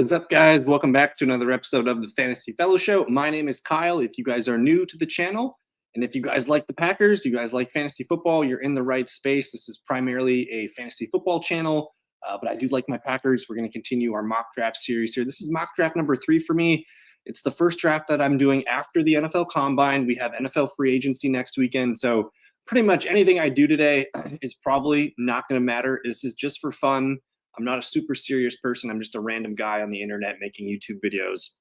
What is up, guys? Welcome back to another episode of the Fantasy Fellow Show. My name is Kyle. If you guys are new to the channel, and if you guys like the Packers, you guys like fantasy football, you're in the right space. This is primarily a fantasy football channel, but I do like my Packers. We're going to continue our mock draft series here. This is mock draft number 3 for me. It's the first draft that I'm doing after the NFL Combine. We have NFL free agency next weekend, so pretty much anything I do today is probably not going to matter. This is just for fun. I'm not a super serious person. I'm just a random guy on the internet making YouTube videos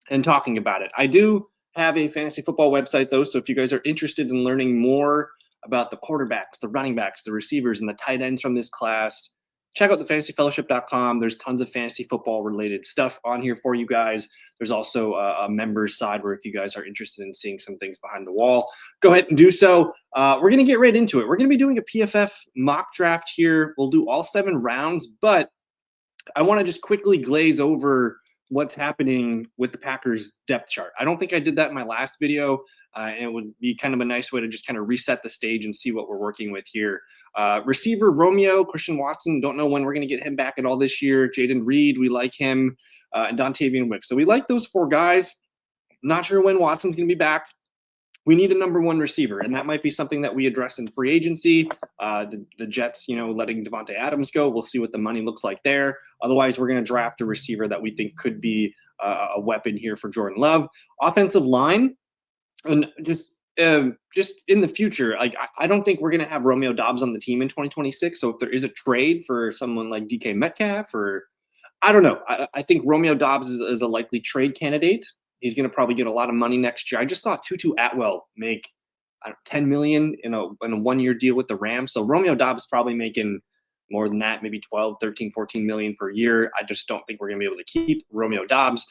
and talking about it. I do have a fantasy football website, though, so if you guys are interested in learning more about the quarterbacks, the running backs, the receivers, and the tight ends from this class, check out thefantasyfellowship.com. There's tons of fantasy football related stuff on here for you guys. There's also a members side where if you guys are interested in seeing some things behind the wall, go ahead and do so. We're going to get right into it. We're going to be doing a PFF mock draft here. We'll do all 7 rounds, but I want to just quickly glaze over what's happening with the Packers depth chart. I don't think I did that in my last video, and it would be kind of a nice way to just kind of reset the stage and see what we're working with here. Receiver Romeo, Christian Watson, don't know when we're going to get him back at all this year. Jaden Reed, we like him, and Dontavian Wicks. So we like those 4 guys. Not sure when Watson's going to be back. We need a number 1 receiver, and that might be something that we address in free agency. The Jets, letting Devontae Adams go. We'll see what the money looks like there. Otherwise, we're going to draft a receiver that we think could be a weapon here for Jordan Love. Offensive line, and just in the future, I don't think we're going to have Romeo Doubs on the team in 2026. So if there is a trade for someone like DK Metcalf, or I don't know, I think Romeo Doubs is a likely trade candidate. He's going to probably get a lot of money next year. I just saw Tutu Atwell make $10 million in a 1-year deal with the Rams. So Romeo Doubs probably making more than that, maybe 12, 13, 14 million per year. I just don't think we're going to be able to keep Romeo Doubs.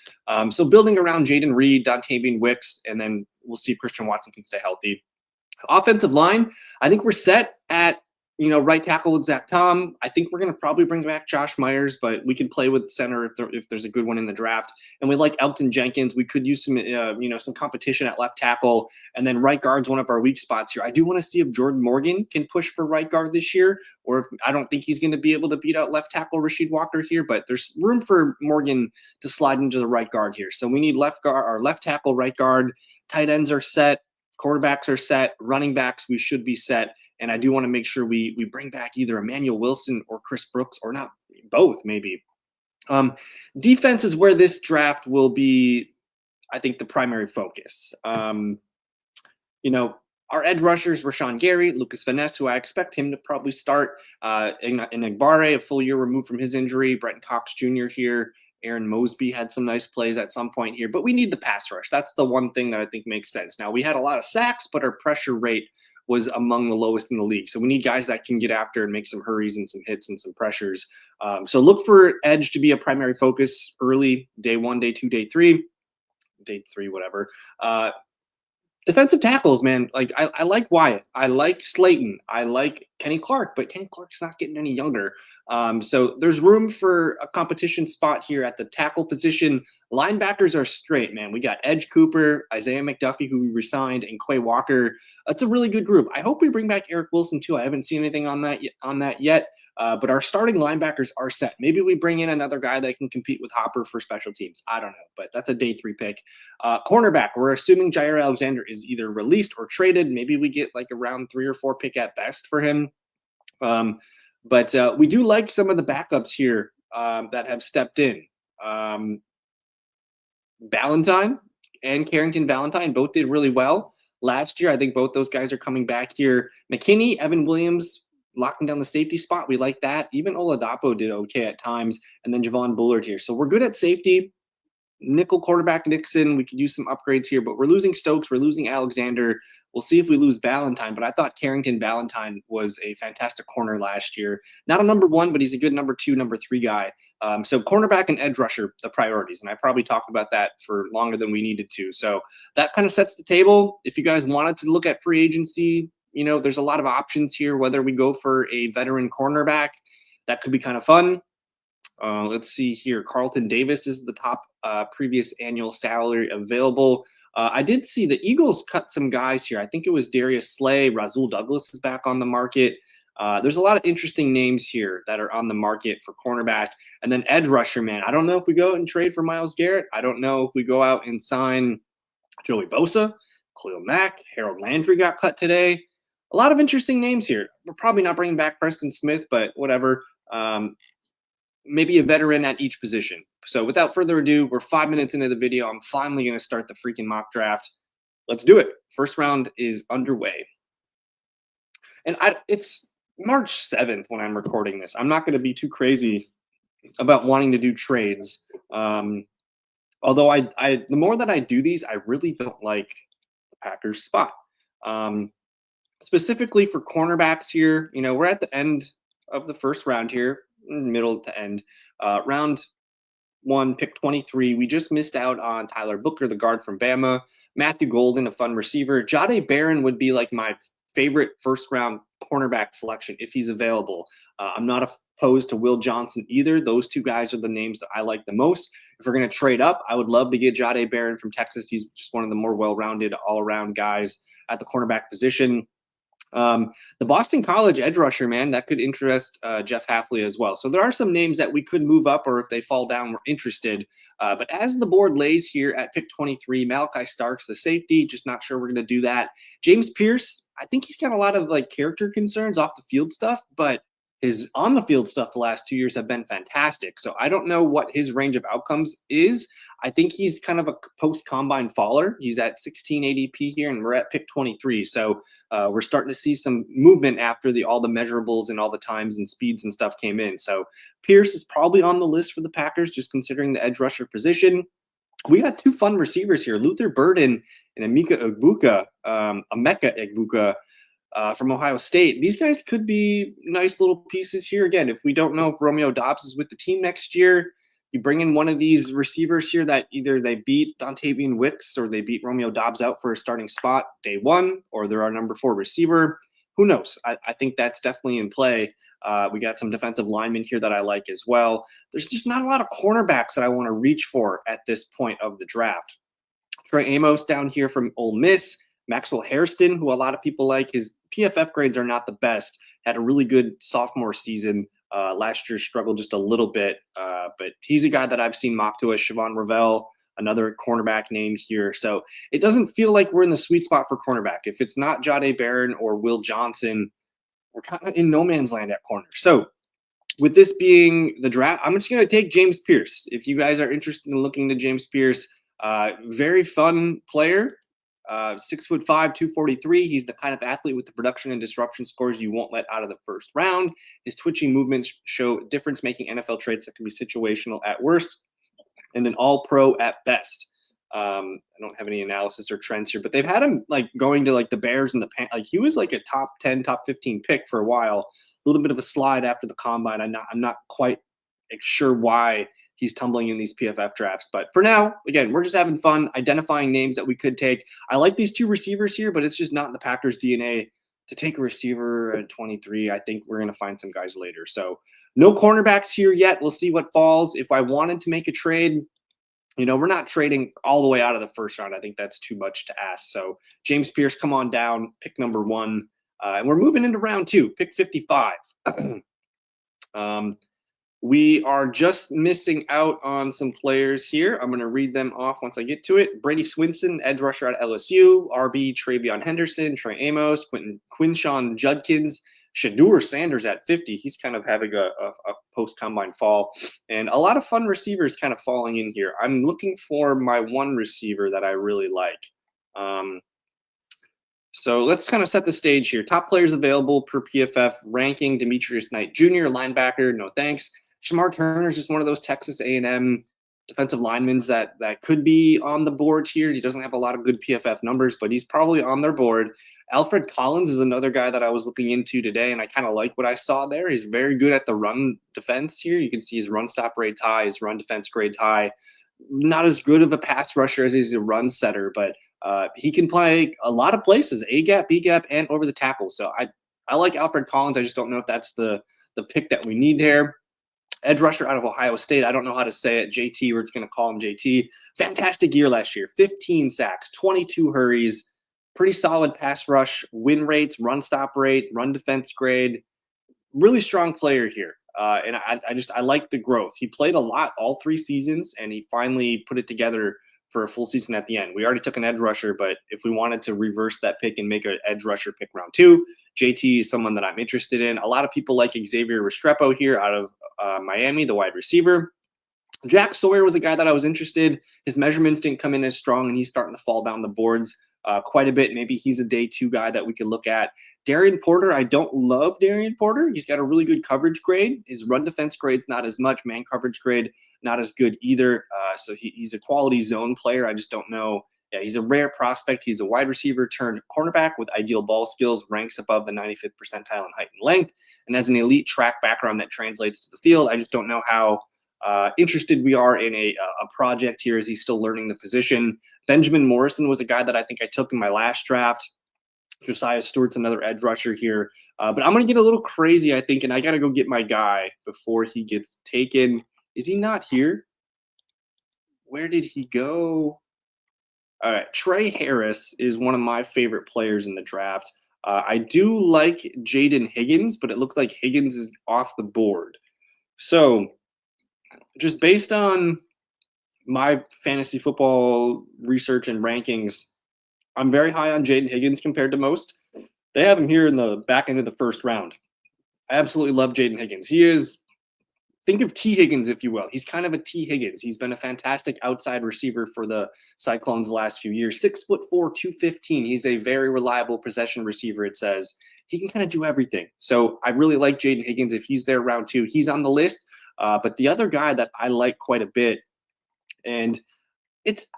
So building around Jaden Reed, Dontavian Wicks, and then we'll see if Christian Watson can stay healthy. Offensive line, I think we're set at right tackle with Zach Tom. I think we're going to probably bring back Josh Myers, but we can play with center if there's a good one in the draft. And we like Elgton Jenkins. We could use some competition at left tackle, and then right guard's one of our weak spots here. I do want to see if Jordan Morgan can push for right guard this year, or if I don't think he's going to be able to beat out left tackle Rasheed Walker here, but there's room for Morgan to slide into the right guard here. So we need left guard or left tackle, right guard. Tight ends are set. Quarterbacks are set. Running backs, we should be set. And I do want to make sure we bring back either Emmanuel Wilson or Chris Brooks, or not both, maybe. Defense is where this draft will be, I think, the primary focus. Our edge rushers, Rashawn Gary, Lucas Van Ness, who I expect him to probably start. Enagbare, a full year removed from his injury. Brenton Cox Jr. here. Aaron Mosby had some nice plays at some point here, but we need the pass rush. That's the one thing that I think makes sense. Now, we had a lot of sacks, but our pressure rate was among the lowest in the league. So we need guys that can get after and make some hurries and some hits and some pressures. So look for edge to be a primary focus early, day 1, day 2, day 3, whatever. Defensive tackles, man. I like Wyatt. I like Slayton. I like Kenny Clark, but Kenny Clark's not getting any younger. So there's room for a competition spot here at the tackle position. Linebackers are straight, man. We got Edge Cooper, Isaiah McDuffie, who we resigned, and Quay Walker. It's a really good group. I hope we bring back Eric Wilson too. I haven't seen anything on that yet. But our starting linebackers are set. Maybe we bring in another guy that can compete with Hopper for special teams. I don't know, but that's a day 3 pick. Cornerback, we're assuming Jair Alexander is either released or traded. Maybe we get like a round 3 or 4 pick at best for him. But we do like some of the backups here that have stepped in. Valentine and Carrington Valentine both did really well last year. I think both those guys are coming back here. McKinney, Evan Williams, locking down the safety spot. We like that. Even Oladapo did okay at times. And then Javon Bullard here. So we're good at safety. Nickel quarterback Nixon, we could use some upgrades here, but we're losing Stokes, we're losing Alexander. We'll see if we lose Valentine, but I thought Carrington Valentine was a fantastic corner last year. Not a number 1, but he's a good number 2, number 3 guy. So cornerback and edge rusher, the priorities, and I probably talked about that for longer than we needed to. So that kind of sets the table. If you guys wanted to look at free agency, there's a lot of options here, whether we go for a veteran cornerback. That could be kind of fun. Let's see here. Carlton Davis is the top previous annual salary available. I did see the Eagles cut some guys here. I think it was Darius Slay. Rasul Douglas is back on the market. There's a lot of interesting names here that are on the market for cornerback. And then edge rusher, man. I don't know if we go out and trade for Myles Garrett. I don't know if we go out and sign Joey Bosa, Khalil Mack, Harold Landry got cut today. A lot of interesting names here. We're probably not bringing back Preston Smith, but whatever. Maybe a veteran at each position. So without further ado, we're 5 minutes into the video. I'm finally going to start the freaking mock draft. Let's do it. First round is underway. And it's March 7th when I'm recording this. I'm not going to be too crazy about wanting to do trades. Although the more that I do these, I really don't like the Packers spot. Specifically for cornerbacks here, we're at the end of the first round here, middle to end. Round 1, pick 23. We just missed out on Tyler Booker, the guard from Bama. Matthew Golden, a fun receiver. Jahdae Barron would be like my favorite first-round cornerback selection if he's available. I'm not opposed to Will Johnson either. Those two guys are the names that I like the most. If we're going to trade up, I would love to get Jahdae Barron from Texas. He's just one of the more well-rounded, all-around guys at the cornerback position. The Boston College edge rusher, man, that could interest Jeff Hafley as well. So there are some names that we could move up, or if they fall down, we're interested. But as the board lays here at pick 23, Malachi Starks, the safety, just not sure we're going to do that. James Pierce, I think he's got a lot of character concerns off the field stuff, but his on the field stuff the last 2 years have been fantastic. So I don't know what his range of outcomes is. I think he's kind of a post-combine faller. He's at 16 ADP here, and we're at pick 23. So we're starting to see some movement after all the measurables and all the times and speeds and stuff came in. So Pierce is probably on the list for the Packers, just considering the edge rusher position. We got two fun receivers here, Luther Burden and Emeka Egbuka. From Ohio State. These guys could be nice little pieces here. Again, if we don't know if Romeo Doubs is with the team next year, you bring in one of these receivers here that either they beat Dontavian Wicks or they beat Romeo Doubs out for a starting spot day one, or they're our number 4 receiver. Who knows? I think that's definitely in play. We got some defensive linemen here that I like as well. There's just not a lot of cornerbacks that I want to reach for at this point of the draft. Trey Amos down here from Ole Miss. Maxwell Hairston, who a lot of people like. His PFF grades are not the best. Had a really good sophomore season. Last year struggled just a little bit, but he's a guy that I've seen mocked to us. Siobhan Ravel, another cornerback name here. So it doesn't feel like we're in the sweet spot for cornerback. If it's not Jahdae Barron or Will Johnson, we're kind of in no man's land at corner. So with this being the draft, I'm just going to take James Pierce. If you guys are interested in looking to James Pierce, very fun player. 6'5", 243. He's the kind of athlete with the production and disruption scores you won't let out of the first round. His twitching movements show difference-making NFL traits that can be situational at worst and an all-pro at best. I don't have any analysis or trends here, but they've had him going to the Bears and he was a top 10, top 15 pick for a while. A little bit of a slide after the combine. I'm not quite sure why he's tumbling in these PFF drafts. But for now, again, we're just having fun identifying names that we could take. I like these two receivers here, but it's just not in the Packers' DNA to take a receiver at 23. I think we're going to find some guys later. So no cornerbacks here yet. We'll see what falls. If I wanted to make a trade, we're not trading all the way out of the first round. I think that's too much to ask. So James Pierce, come on down, pick number 1. And we're moving into round 2, pick 55. We are just missing out on some players here. I'm going to read them off once I get to it. Brady Swinson, edge rusher at LSU. RB, Travion Henderson, Trey Amos, Quinshawn Judkins, Shadur Sanders at 50. He's kind of having a post-combine fall. And a lot of fun receivers kind of falling in here. I'm looking for my one receiver that I really like. So let's kind of set the stage here. Top players available per PFF ranking. Demetrius Knight Jr., linebacker, no thanks. Shamar Turner is just one of those Texas A&M defensive linemen that could be on the board here. He doesn't have a lot of good PFF numbers, but he's probably on their board. Alfred Collins is another guy that I was looking into today, and I kind of like what I saw there. He's very good at the run defense here. You can see his run stop rate's high, his run defense grade's high. Not as good of a pass rusher as he's a run setter, but he can play a lot of places, A-gap, B-gap, and over the tackle. So I like Alfred Collins. I just don't know if that's the pick that we need there. Edge rusher out of Ohio State. I don't know how to say it. JT, we're just going to call him JT. Fantastic year last year. 15 sacks, 22 hurries, pretty solid pass rush, win rates, run stop rate, run defense grade. really strong player here. And I like the growth. He played a lot all 3 seasons, and he finally put it together for a full season at the end. We already took an edge rusher, but if we wanted to reverse that pick and make an edge rusher pick round 2, JT is someone that I'm interested in. A lot of people like Xavier Restrepo here out of Miami, the wide receiver. Jack Sawyer was a guy that I was interested. His measurements didn't come in as strong, and he's starting to fall down the boards quite a bit. Maybe he's a day 2 guy that we could look at. Darian Porter, I don't love Darian Porter. He's got a really good coverage grade. His run defense grade's not as much. Man coverage grade, not as good either. So he's a quality zone player. I just don't know. Yeah, he's a rare prospect. He's a wide receiver turned cornerback with ideal ball skills, ranks above the 95th percentile in height and length, and has an elite track background that translates to the field. I just don't know how interested we are in a project here as he's still learning the position. Benjamin Morrison was a guy that I think I took in my last draft. Josiah Stewart's another edge rusher here. But I'm going to get a little crazy, I think, and I got to go get my guy before he gets taken. Is he not here? Where did he go? All right. Trey Harris is one of my favorite players in the draft. I do like Jaden Higgins, but it looks like Higgins is off the board. So just based on my fantasy football research and rankings, I'm very high on Jaden Higgins compared to most. They have him here in the back end of the first round. I absolutely love Jaden Higgins. He is, think of T. Higgins, if you will. He's kind of a T. Higgins. He's been a fantastic outside receiver for the Cyclones the last few years. 6'4", 215. He's a very reliable possession receiver, it says. He can kind of do everything. So I really like Jaden Higgins. If he's there round 2, he's on the list. But the other guy that I like quite a bit, and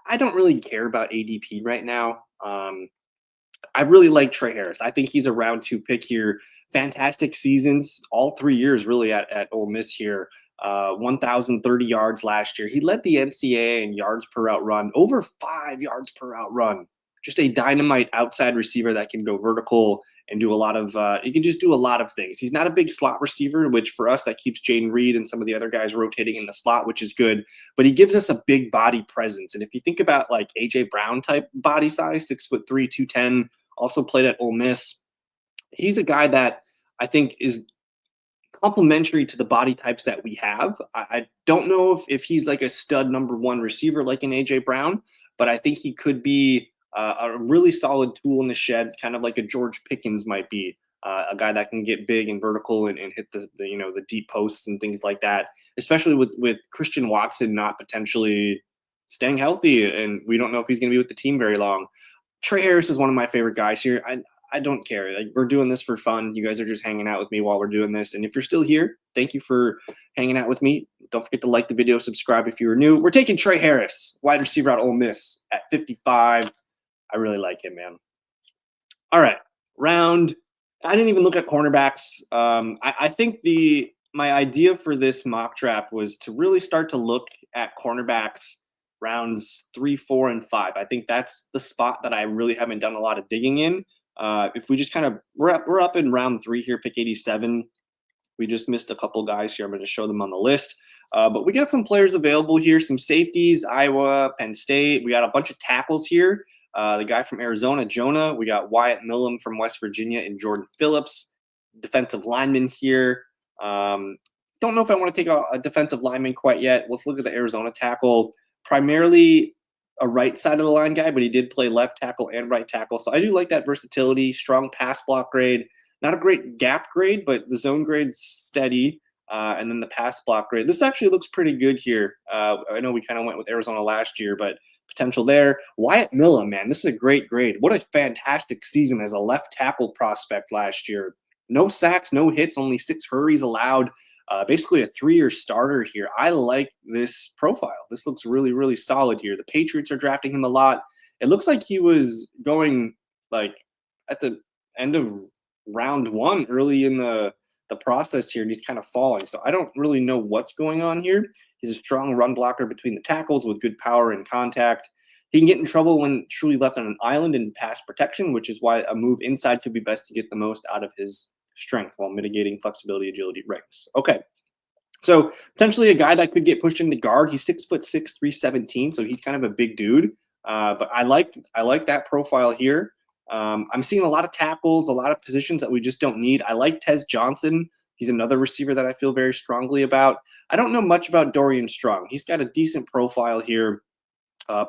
I don't really care about ADP right now. I really like Trey Harris. I think he's a round 2 pick here. Fantastic seasons, all 3 years really at Ole Miss here. 1,030 yards last year. He led the NCAA in yards per route run, over 5 yards per route run. Just a dynamite outside receiver that can go vertical and do a lot of he can just do a lot of things. He's not a big slot receiver, which for us that keeps Jaden Reed and some of the other guys rotating in the slot, which is good. But he gives us a big body presence. And if you think about like AJ Brown type body size, 6'3", 210, also played at Ole Miss. He's a guy that I think is complementary to the body types that we have. I don't know if he's like a stud number 1 receiver like an AJ Brown, but I think he could be a really solid tool in the shed, kind of like a George Pickens might be, a guy that can get big and vertical and hit the deep posts and things like that, especially with Christian Watson not potentially staying healthy, and we don't know if he's going to be with the team very long. Trey Harris is one of my favorite guys here. I don't care. Like, we're doing this for fun. You guys are just hanging out with me while we're doing this. And if you're still here, thank you for hanging out with me. Don't forget to like the video, subscribe if you were new. We're taking Trey Harris, wide receiver out Ole Miss at 55. I really like him, man. All right, I didn't even look at cornerbacks. I think my idea for this mock draft was to really start to look at cornerbacks rounds 3, 4, and 5. I think that's the spot that I really haven't done a lot of digging in. If we just kind of we're up in round 3 here, pick 87. We just missed a couple guys here. I'm going to show them on the list. But we got some players available here, some safeties, Iowa, Penn State. We got a bunch of tackles here. The guy from Arizona, Jonah. We got Wyatt Millam from West Virginia and Jordan Phillips. Defensive lineman here. Don't know if I want to take a defensive lineman quite yet. Let's look at the Arizona tackle. Primarily a right side of the line guy, but he did play left tackle and right tackle. So I do like that versatility, strong pass block grade. Not a great gap grade, but the zone grade's steady. And then the pass block grade. This actually looks pretty good here. I know we kind of went with Arizona last year, but potential there. Wyatt Millam, man, this is a great grade. What a fantastic season as a left tackle prospect last year. No sacks, no hits, only 6 hurries allowed. Basically a 3-year starter here. I like this profile. This looks really, really solid here. The Patriots are drafting him a lot. It looks like he was going like at the end of round 1, early in the process here, and he's kind of falling. So I don't really know what's going on here. He's a strong run blocker between the tackles with good power and contact. He can get in trouble when truly left on an island in pass protection, which is why a move inside could be best to get the most out of his strength while mitigating flexibility, agility, ranks. Okay. So potentially a guy that could get pushed into guard. He's 6'6", 317, so he's kind of a big dude. But I like that profile here. I'm seeing a lot of tackles, a lot of positions that we just don't need. I like Tez Johnson He's another receiver that I feel very strongly about. I don't know much about Dorian Strong. He's got a decent profile here,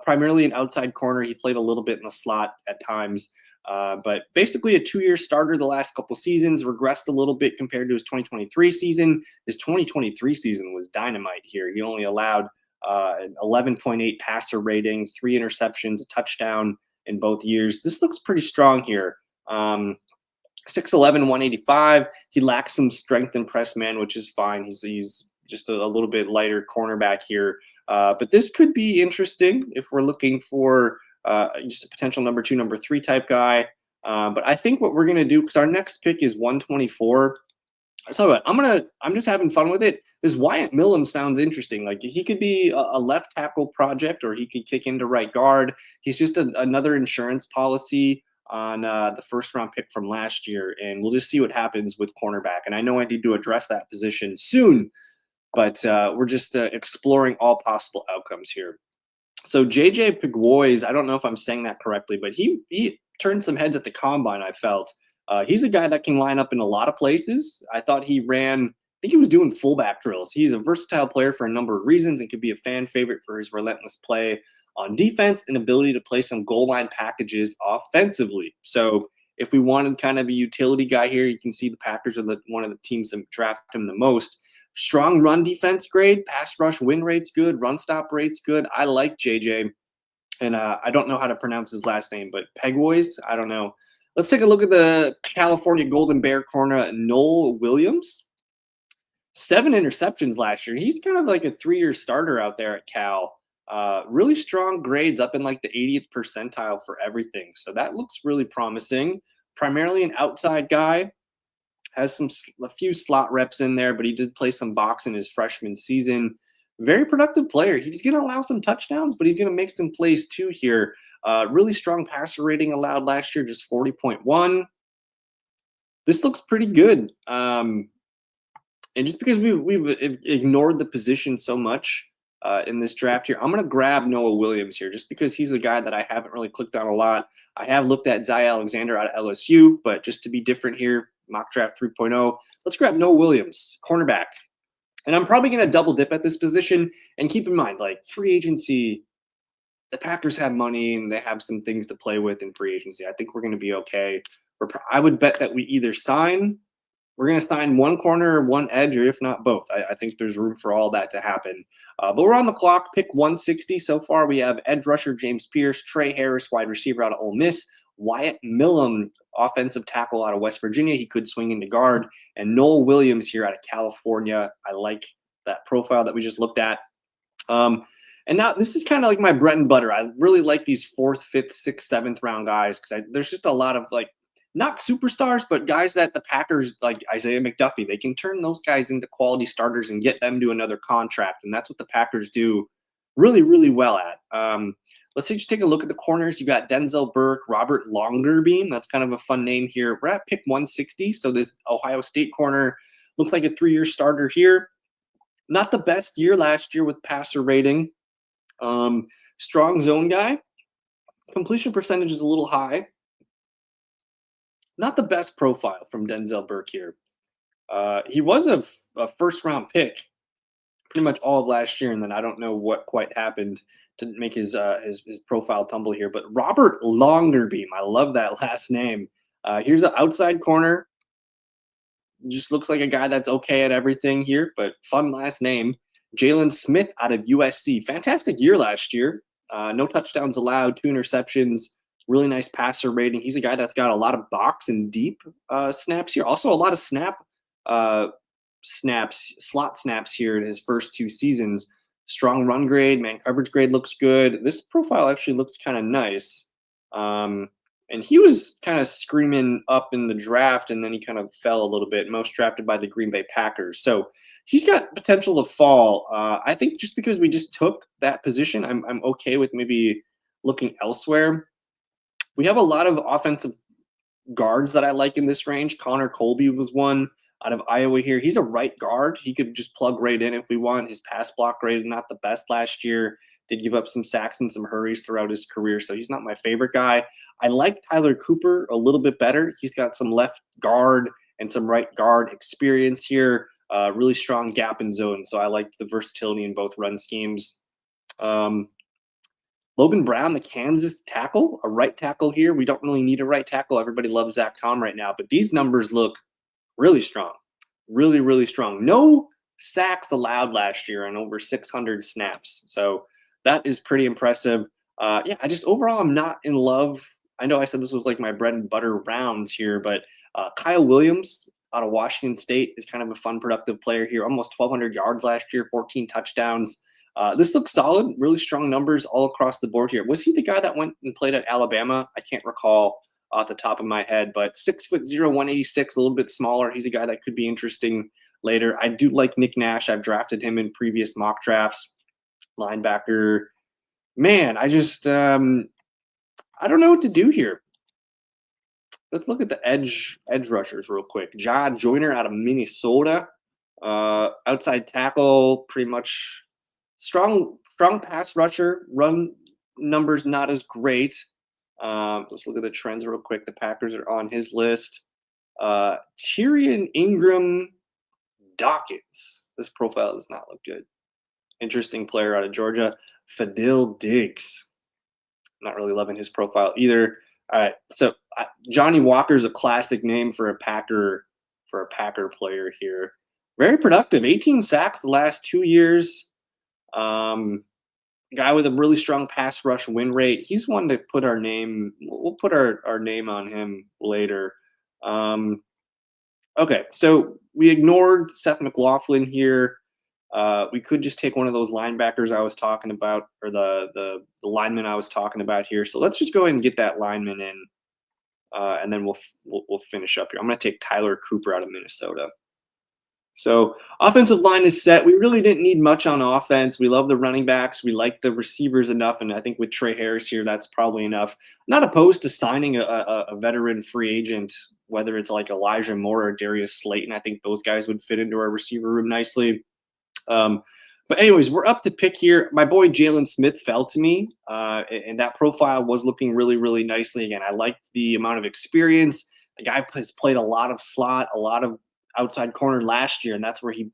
primarily an outside corner. He played a little bit in the slot at times, but basically a 2-year starter the last couple seasons, regressed a little bit compared to his 2023 season. His 2023 season was dynamite here. He only allowed an 11.8 passer rating, 3 interceptions, a touchdown in both years. This looks pretty strong here. 6'11", 185. He lacks some strength in press man, which is fine. He's just a little bit lighter cornerback here. But this could be interesting if we're looking for just a potential number 2, number 3 type guy. But I think what we're going to do, because our next pick is 124. So what, I'm just having fun with it. This Wyatt Millum sounds interesting. Like he could be a left tackle project, or he could kick into right guard. He's just another insurance policy on the first round pick from last year, and we'll just see what happens with cornerback. And I know I need to address that position soon, but we're just exploring all possible outcomes here. So JJ Pigwois, I don't know if I'm saying that correctly, but he turned some heads at the combine, I felt. He's a guy that can line up in a lot of places. I thought he ran, I think he was doing fullback drills. He's a versatile player for a number of reasons and could be a fan favorite for his relentless play on defense and ability to play some goal line packages offensively. So if we wanted kind of a utility guy here, you can see the Packers are one of the teams that draft him the most. Strong run defense grade, pass rush win rate's good, run stop rate's good. I like JJ. And I don't know how to pronounce his last name, but Pegwois, I don't know. Let's take a look at the California Golden Bear corner, Noel Williams. 7 interceptions last year. He's kind of like a 3-year starter out there at Cal. Really strong grades, up in like the 80th percentile for everything. So that looks really promising. Primarily an outside guy. Has a few slot reps in there, but he did play some box in his freshman season. Very productive player. He's going to allow some touchdowns, but he's going to make some plays too here. Really strong passer rating allowed last year, just 40.1. This looks pretty good. And just because we've ignored the position so much in this draft here, I'm going to grab Noah Williams here just because he's a guy that I haven't really clicked on a lot. I have looked at Zy Alexander out of LSU, but just to be different here, mock draft 3.0, let's grab Noah Williams, cornerback. And I'm probably going to double dip at this position. And keep in mind, like free agency, the Packers have money and they have some things to play with in free agency. I think we're going to be okay. I would bet that we're going to sign one corner, one edge, or if not both. I think there's room for all that to happen. But we're on the clock, pick 160. So far, we have edge rusher James Pierce, Trey Harris, wide receiver out of Ole Miss, Wyatt Millum, offensive tackle out of West Virginia. He could swing into guard. And Noel Williams here out of California. I like that profile that we just looked at. And now this is kind of like my bread and butter. I really like these 4th, 5th, 6th, 7th round guys because there's just a lot of like, not superstars, but guys that the Packers, like Isaiah McDuffie, they can turn those guys into quality starters and get them to another contract. And that's what the Packers do really, really well at. Let's just take a look at the corners. You got Denzel Burke, Robert Longerbeam. That's kind of a fun name here. We're at pick 160. So this Ohio State corner looks like a 3-year starter here. Not the best year last year with passer rating. Strong zone guy. Completion percentage is a little high. Not the best profile from Denzel Burke here. He was a first-round pick pretty much all of last year, and then I don't know what quite happened to make his profile tumble here. But Robert Longerbeam, I love that last name. Here's an outside corner. Just looks like a guy that's okay at everything here, but fun last name. Jalen Smith out of USC. Fantastic year last year. No touchdowns allowed, 2 interceptions. Really nice passer rating. He's a guy that's got a lot of box and deep snaps here. Also a lot of slot snaps here in his first 2 seasons. Strong run grade, man coverage grade looks good. This profile actually looks kind of nice. And he was kind of screaming up in the draft, and then he kind of fell a little bit, most drafted by the Green Bay Packers. So he's got potential to fall. I think just because we just took that position, I'm okay with maybe looking elsewhere. We have a lot of offensive guards that I like in this range. Connor Colby was one out of Iowa here. He's a right guard. He could just plug right in if we want. His pass block grade not the best last year. Did give up some sacks and some hurries throughout his career, so he's not my favorite guy. I like Tyler Cooper a little bit better. He's got some left guard and some right guard experience here. Really strong gap in zone. So I like the versatility in both run schemes. Um, Logan Brown, the Kansas tackle, a right tackle here. We don't really need a right tackle. Everybody loves Zach Tom right now, but these numbers look really strong. Really, really strong. No sacks allowed last year on over 600 snaps. So that is pretty impressive. Yeah, I just overall, I'm not in love. I know I said this was like my bread and butter rounds here, but Kyle Williams out of Washington State is kind of a fun, productive player here. Almost 1,200 yards last year, 14 touchdowns. This looks solid, really strong numbers all across the board here. Was he the guy that went and played at Alabama? I can't recall off the top of my head, but 6'0", 186, a little bit smaller. He's a guy that could be interesting later. I do like Nick Nash. I've drafted him in previous mock drafts. Linebacker. Man, I just I don't know what to do here. Let's look at the edge rushers real quick. John Joyner out of Minnesota. Outside tackle, pretty much strong pass rusher. Run numbers not as great. Let's look at the trends real quick. The Packers are on his list. Tyrion Ingram Dawkins. This profile does not look good. Interesting player out of Georgia. Fadil Diggs. Not really loving his profile either. All right, so Johnny Walker's a classic name for a Packer player here. Very productive. 18 sacks the last 2 years. Guy with a really strong pass rush win rate. He's one to put our name. We'll put our name on him later. Okay, so we ignored Seth McLaughlin here. We could just take one of those linebackers I was talking about, or the lineman I was talking about here. So let's just go ahead and get that lineman in, and then we'll finish up here. I'm going to take Tyler Cooper out of Minnesota. So offensive line is set. We really didn't need much on offense. We love the running backs. We like the receivers enough, and I think with Trey Harris here, that's probably enough. Not opposed to signing a veteran free agent, whether it's like Elijah Moore or Darius Slayton. I think those guys would fit into our receiver room nicely. But anyways, we're up to pick here. My boy Jalen Smith fell to me, and that profile was looking really, really nicely. Again, I like the amount of experience. The guy has played a lot of slot, a lot of outside corner last year, and that's where he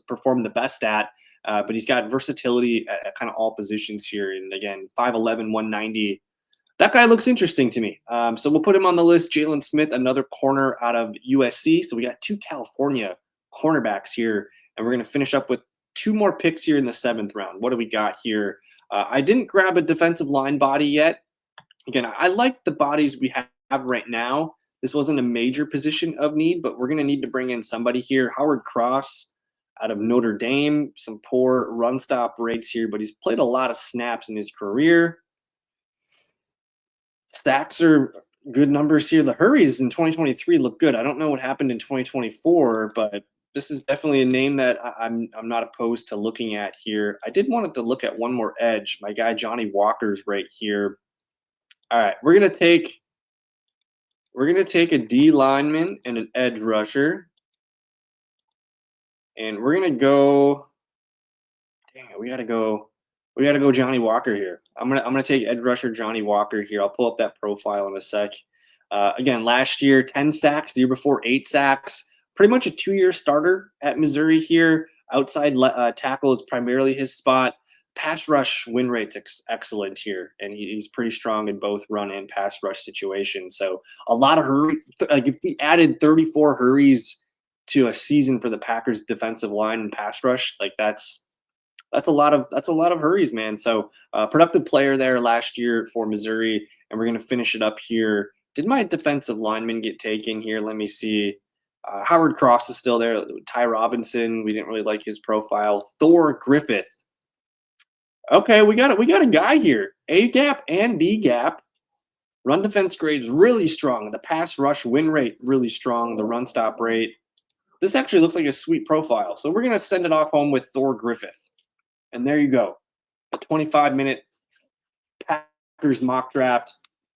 performed the best at. But he's got versatility at kind of all positions here. And again, 5'11", 190. That guy looks interesting to me. So we'll put him on the list. Jalen Smith, another corner out of USC. So we got 2 California cornerbacks here, and we're going to finish up with 2 more picks here in the 7th round. What do we got here? I didn't grab a defensive line body yet. Again, I like the bodies we have right now. This wasn't a major position of need, but we're going to need to bring in somebody here. Howard Cross out of Notre Dame. Some poor run stop rates here, but he's played a lot of snaps in his career. Sacks are good numbers here. The hurries in 2023 look good. I don't know what happened in 2024, but this is definitely a name that I'm not opposed to looking at here. I did want to look at one more edge. My guy Johnny Walker's right here. All right, we're gonna take a D lineman and an edge rusher, and we're gonna go. Dang it, we gotta go Johnny Walker here. I'm gonna take edge rusher Johnny Walker here. I'll pull up that profile in a sec. Again, last year 10 sacks. The year before 8 sacks. Pretty much a 2-year starter at Missouri here. Outside tackle is primarily his spot. Pass rush win rate's excellent here, and he's pretty strong in both run and pass rush situations. So a lot of hurry. Like if we added 34 hurries to a season for the Packers defensive line and pass rush, like that's a lot of hurries, man. So productive player there last year for Missouri, and we're gonna finish it up here. Did my defensive lineman get taken here? Let me see. Howard Cross is still there. Ty Robinson, we didn't really like his profile. Thor Griffith. Okay, we got a guy here. A gap and B gap. Run defense grades really strong. The pass rush win rate really strong. The run stop rate. This actually looks like a sweet profile. So we're gonna send it off home with Thor Griffith. And there you go. The 25-minute Packers mock draft,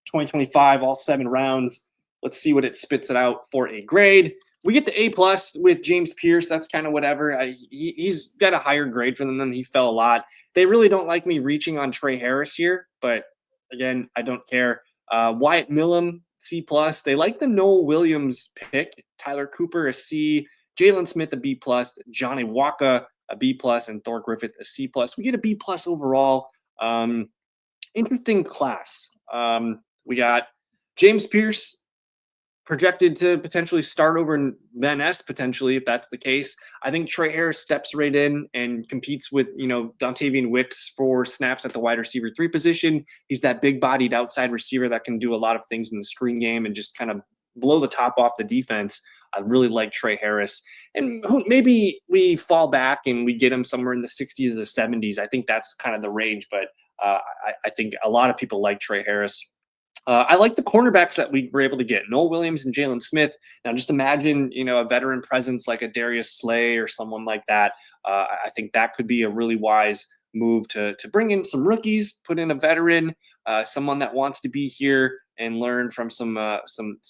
2025, all 7 rounds. Let's see what it spits it out for a grade. We get the A+ with James Pierce. That's kind of whatever. He's got a higher grade for them. He fell a lot. They really don't like me reaching on Trey Harris here, but again, I don't care. Wyatt Millum, C+. They like the Noel Williams pick. Tyler Cooper, a C. Jalen Smith, a B+. Johnny Walker, a B+. And Thor Griffith, a C+. We get a B+ overall. Interesting class. We got James Pierce, projected to potentially start over Van Ness, potentially, if that's the case. I think Trey Harris steps right in and competes with, Dontavian Wicks for snaps at the wide receiver 3 position. He's that big-bodied outside receiver that can do a lot of things in the screen game and just kind of blow the top off the defense. I really like Trey Harris. And maybe we fall back and we get him somewhere in the 60s or 70s. I think that's kind of the range, but I think a lot of people like Trey Harris. I like the cornerbacks that we were able to get, Noel Williams and Jalen Smith. Now, just imagine, a veteran presence like a Darius Slay or someone like that. I think that could be a really wise move to bring in some rookies, put in a veteran, someone that wants to be here and learn from some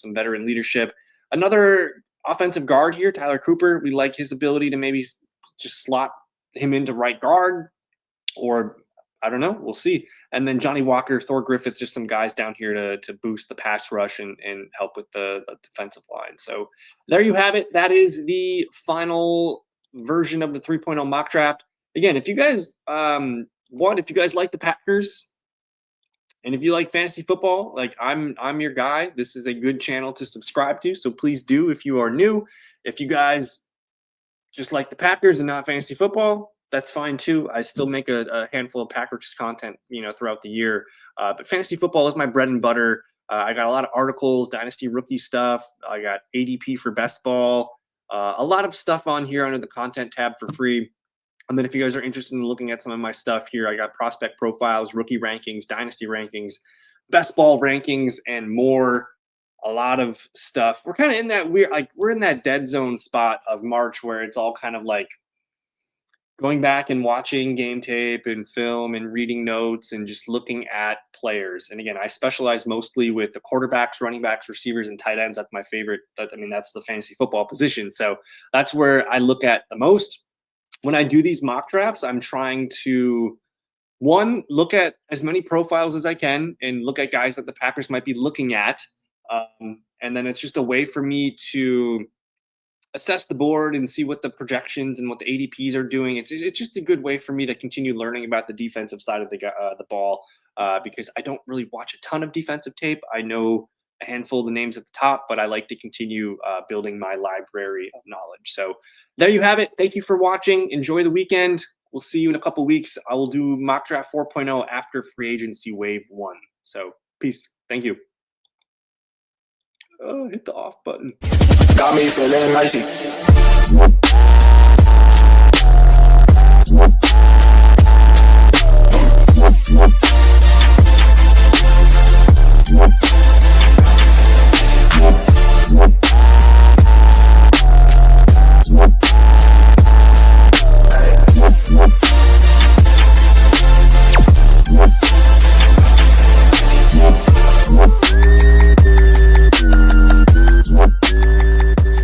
veteran leadership. Another offensive guard here, Tyler Cooper. We like his ability to maybe just slot him into right guard, or I don't know. We'll see. And then Johnny Walker, Thor Griffith, just some guys down here to boost the pass rush and help with the defensive line. So there you have it. That is the final version of the 3.0 mock draft. Again, if you guys if you guys like the Packers and if you like fantasy football, like I'm your guy. This is a good channel to subscribe to. So please do if you are new. If you guys just like the Packers and not fantasy football, that's fine too. I still make a handful of Packers content, throughout the year. But fantasy football is my bread and butter. I got a lot of articles, dynasty rookie stuff. I got ADP for best ball. A lot of stuff on here under the content tab for free. And then if you guys are interested in looking at some of my stuff here, I got prospect profiles, rookie rankings, dynasty rankings, best ball rankings, and more. A lot of stuff. We're kind of in that we're in that dead zone spot of March where it's all kind of like going back and watching game tape and film and reading notes and just looking at players. And again, I specialize mostly with the quarterbacks, running backs, receivers, and tight ends. That's my favorite. That's the fantasy football position. So that's where I look at the most. When I do these mock drafts, I'm trying to, one, look at as many profiles as I can and look at guys that the Packers might be looking at. And then it's just a way for me to assess the board and see what the projections and what the ADPs are doing. It's just a good way for me to continue learning about the defensive side of the ball because I don't really watch a ton of defensive tape. I know a handful of the names at the top, but I like to continue building my library of knowledge. So there you have it. Thank you for watching. Enjoy the weekend. We'll see you in a couple weeks. I will do mock draft 4.0 after free agency wave 1. So peace. Thank you. Hit the off button. Got me feeling icy.